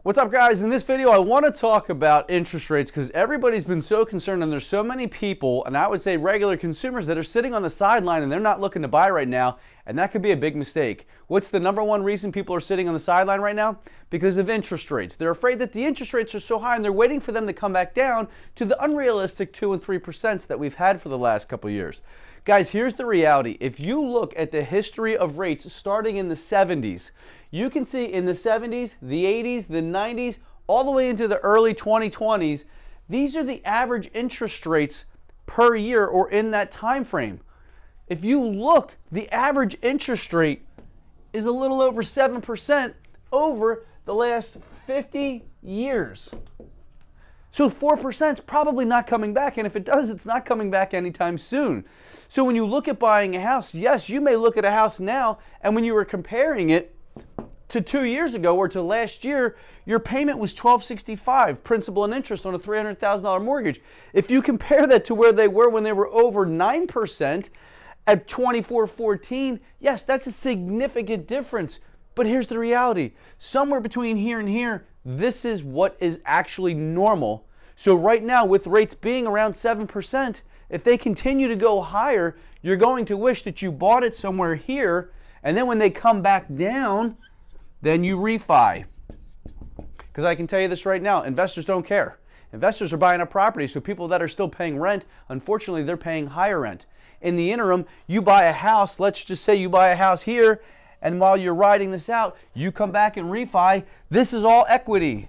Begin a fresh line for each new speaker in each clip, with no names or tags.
What's up, guys? In this video, I want to talk about interest rates because everybody's been so concerned, and there's so many people, and I would say regular consumers, that are sitting on the sideline and they're not looking to buy right now, and that could be a big mistake. What's the number one reason people are sitting on the sideline right now? Because of interest rates. They're afraid that the interest rates are so high and they're waiting for them to come back down to the unrealistic 2 and 3% that we've had for the last couple years. Guys, here's the reality. If you look at the history of rates starting in the 70s, you can see in the 70s, the 80s, the 90s, all the way into the early 2020s, these are the average interest rates per year or in that time frame. If you look, the average interest rate is a little over 7% over the last 50 years. So 4% is probably not coming back, and if it does, it's not coming back anytime soon. So when you look at buying a house, yes, you may look at a house now, and when you were comparing it to 2 years ago or to last year, your payment was $1,265, principal and interest on a $300,000 mortgage. If you compare that to where they were when they were over 9% at $2,414, yes, that's a significant difference. But here's the reality. Somewhere between here and here, this is what is actually normal. So right now, with rates being around 7%, if they continue to go higher, you're going to wish that you bought it somewhere here, and then when they come back down, then you refi. Because I can tell you this right now, investors don't care. Investors are buying a property, so people that are still paying rent, unfortunately, they're paying higher rent. In the interim, you buy a house, let's just say you buy a house here, and while you're riding this out, you come back and refi. This is all equity.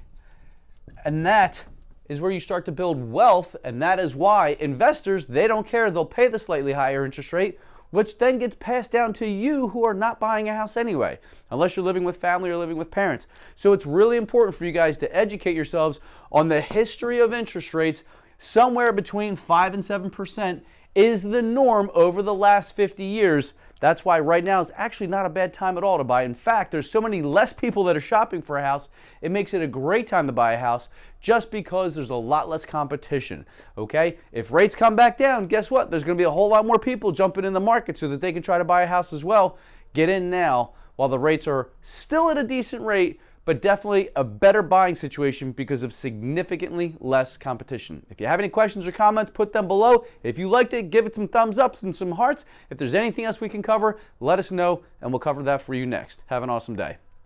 And that is where you start to build wealth, and that is why investors, they don't care. They'll pay the slightly higher interest rate, which then gets passed down to you who are not buying a house anyway, unless you're living with family or living with parents. So it's really important for you guys to educate yourselves on the history of interest rates. Somewhere between 5 and 7% is the norm over the last 50 years. That's why right now is actually not a bad time at all to buy. In fact, there's so many less people that are shopping for a house, it makes it a great time to buy a house just because there's a lot less competition, okay? If rates come back down, guess what? There's going to be a whole lot more people jumping in the market so that they can try to buy a house as well. Get in now while the rates are still at a decent rate, but definitely a better buying situation because of significantly less competition. If you have any questions or comments, put them below. If you liked it, give it some thumbs ups and some hearts. If there's anything else we can cover, let us know, and we'll cover that for you next. Have an awesome day.